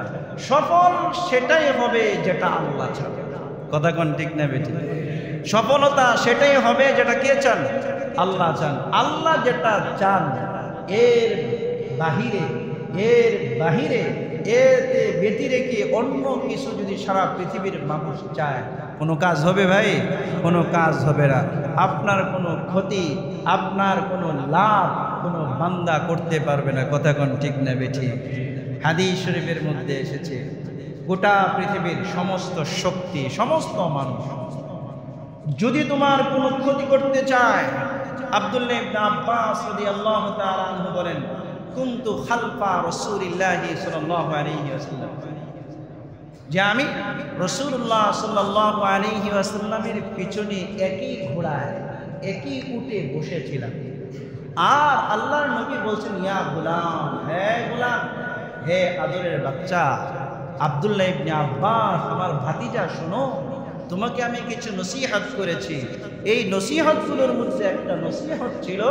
সফল সেটাই হবে যেটা আল্লাহ চান। কথা কন ঠিক না বেঠিক? সফলতা সেটাই হবে যেটা কে চান? আল্লাহ চান। আল্লাহ যেটা চান এর বাহিরে এতে ব্যতি রেখে অন্য কিছু যদি সারা পৃথিবীর মানুষ চায়, কোনো কাজ হবে ভাই? কোনো কাজ হবে না। আপনার কোনো ক্ষতি, আপনার কোনো লাভ কোনো বান্দা করতে পারবে না। কথা কোন ঠিক না বেঠিক? হাদিস শরীফের মধ্যে এসেছে, গোটা পৃথিবীর সমস্ত শক্তি, সমস্ত মানুষ যদি তোমার কোনো ক্ষতি করতে চায়, আব্দুল্লাহ ইবনে আব্বাস রাদিয়াল্লাহু তাআলা আনহু বলেন, কুনতু খালফা রাসূলিল্লাহি সাল্লাল্লাহু আলাইহি ওয়াসাল্লাম, যে আমি রাসূলুল্লাহ সাল্লাল্লাহু আলাইহি ওয়াসাল্লামের পিছনে একই ঘোড়ায়, একই উটে বসেছিলাম। আর আল্লাহর নবী বলছেন, ইয়া গোলাম, হে গোলাম, হে আদরের বাচ্চা আব্দুল্লাহ ইবনে আব্বাস, আমার ভাতিজা, শোনো, তোমাকে আমি কিছু নসিহত করেছি। এই নসিহতগুলোর মধ্যে একটা নসিহত ছিল,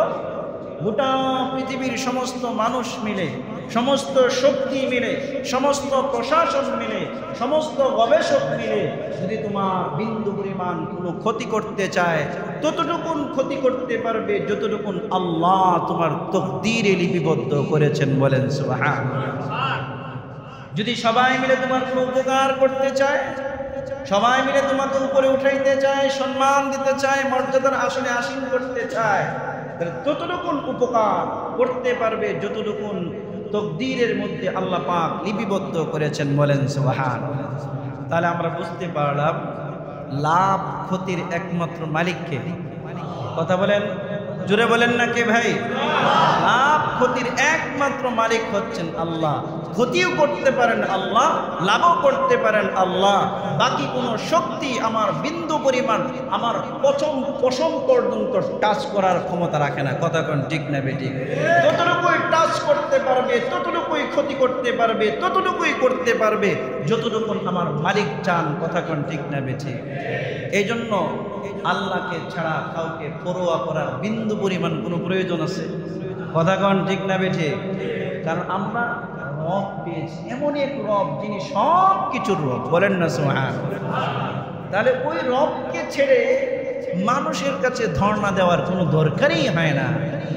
গোটা পৃথিবীর সমস্ত মানুষ মিলে, সমস্ত শক্তি মিলে, সমস্ত প্রশাসন মিলে, সমস্ত গবেষক মিলে যদি তোমার বিন্দু পরিমাণ কোনো ক্ষতি করতে চায়, ততটুকুন ক্ষতি করতে পারবে যতটুকুন আল্লাহ তোমার তকদীরে লিপিবদ্ধ করেছেন। বলেন সুবহানাল্লাহ। যদি সবাই মিলে তোমার কোনো উপকার করতে চায়, সবাই মিলে তোমাকে উপরে উঠাইতে চায়, সম্মান দিতে চায়, মর্যাদার আসনে আসীন করতে চায়, ততটুকুন উপকার করতে পারবে যতটুকুন তকদীরের মধ্যে আল্লাহ পাক লিপিবদ্ধ করেছেন। বলেন সুবহানাল্লাহ। তাহলে আমরা বুঝতে পারলাম লাভ ক্ষতির একমাত্র মালিককে। কথা বলেন, জোরে বলেন না কে ভাই? লাভ ক্ষতির একমাত্র মালিক হচ্ছেন আল্লাহ। ক্ষতিও করতে পারেন আল্লাহ, লাভও করতে পারেন আল্লাহ। বাকি কোনো শক্তি আমার বিন্দু পরিমাণ আমার পশম পর্যন্ত টাচ করার ক্ষমতা রাখে না। কথা কোন ঠিক না বেঠিক? যতটুকুই টাচ করতে পারবে, ততটুকুই ক্ষতি করতে পারবে, ততটুকুই করতে পারবে যতটুকু আমার মালিক চান। কথা কোন ঠিক না বেঠিক? এই জন্য আল্লাহকে ছাড়া কাউকে পরোয়া করার বিন্দু পরিমাণ কোনো প্রয়োজন আছে? কথা কোন ঠিক না বেঠিক? কারণ আমরা রব পেয়েছি, এমন এক রব যিনি সব কিছুর রব। বলেন না সুবহানাল্লাহ? তাহলে ওই রবকে ছেড়ে মানুষের কাছে ধর্ণা দেওয়ার কোনো দরকারই হয় না,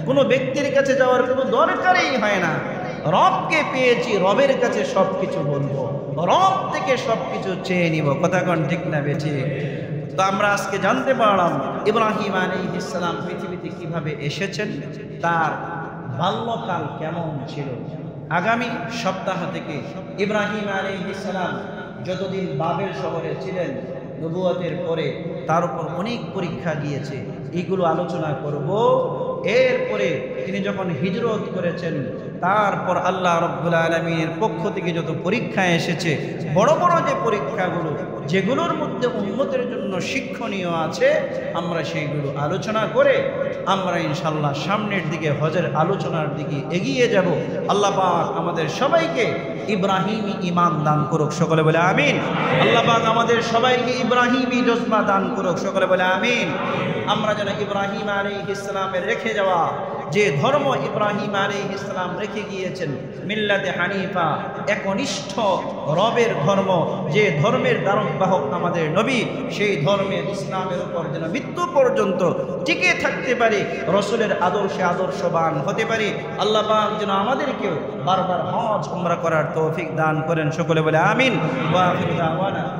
কোনো ব্যক্তির কাছে যাওয়ার কোনো দরকারই হয় না। রবকে পেয়েছি, রবের কাছে সব কিছু বলবো, রব থেকে সব কিছু চেয়ে নিব। কথা কোন ঠিক না বেঠিক? তো আমরা আজকে জানতে পারলাম ইব্রাহিম আলাইহিস সালাম পৃথিবীতে কিভাবে এসেছেন, তার বাল্যকাল কেমন ছিল। আগামী সপ্তাহ থেকে ইব্রাহিম আলাইহিস সালাম যতদিন বাবেল শহরে ছিলেন নবুয়তের পরে তার উপর অনেক পরীক্ষা গিয়েছে, এইগুলো আলোচনা করব। এরপরে তিনি যখন হিজরত করেছেন, তারপর আল্লাহ রাব্বুল আলামিনের পক্ষ থেকে যত পরীক্ষা এসেছে, বড় বড় যে পরীক্ষাগুলো, যেগুলোর মধ্যে উম্মতের জন্য শিক্ষণীয় আছে, আমরা সেইগুলো আলোচনা করে আমরা ইনশাআল্লাহ সামনের দিকে হজের আলোচনার দিকে এগিয়ে যাব। আল্লাহ পাক আমাদের সবাইকে ইব্রাহিমী ঈমান দান করুক, সকলে বলে আমিন। আল্লাহ পাক আমাদের সবাইকে ইব্রাহিমী জজবা দান করুক, সকলে বলে আমিন। আমরা যেন ইব্রাহিম আলাইহিস সালামের রেখে যাওয়া যে ধর্ম ইব্রাহিম আলাইহিস সালাম রেখে গিয়েছেন, মিল্লাতে হানিফা, একনিষ্ঠ রবের ধর্ম, যে ধর্মের ধারকবাহক আমাদের নবী, সেই ধর্মের ইসলামের উপর যেন মৃত্যু পর্যন্ত টিকে থাকতে পারি, রসুলের আদর্শে আদর্শবান হতে পারি। আল্লাহ পাক যেন আমাদেরকেও বারবার হজ উমরা করার তৌফিক দান করেন, সকলে বলে আমিন। ওয়া আখিরু দাওয়ানা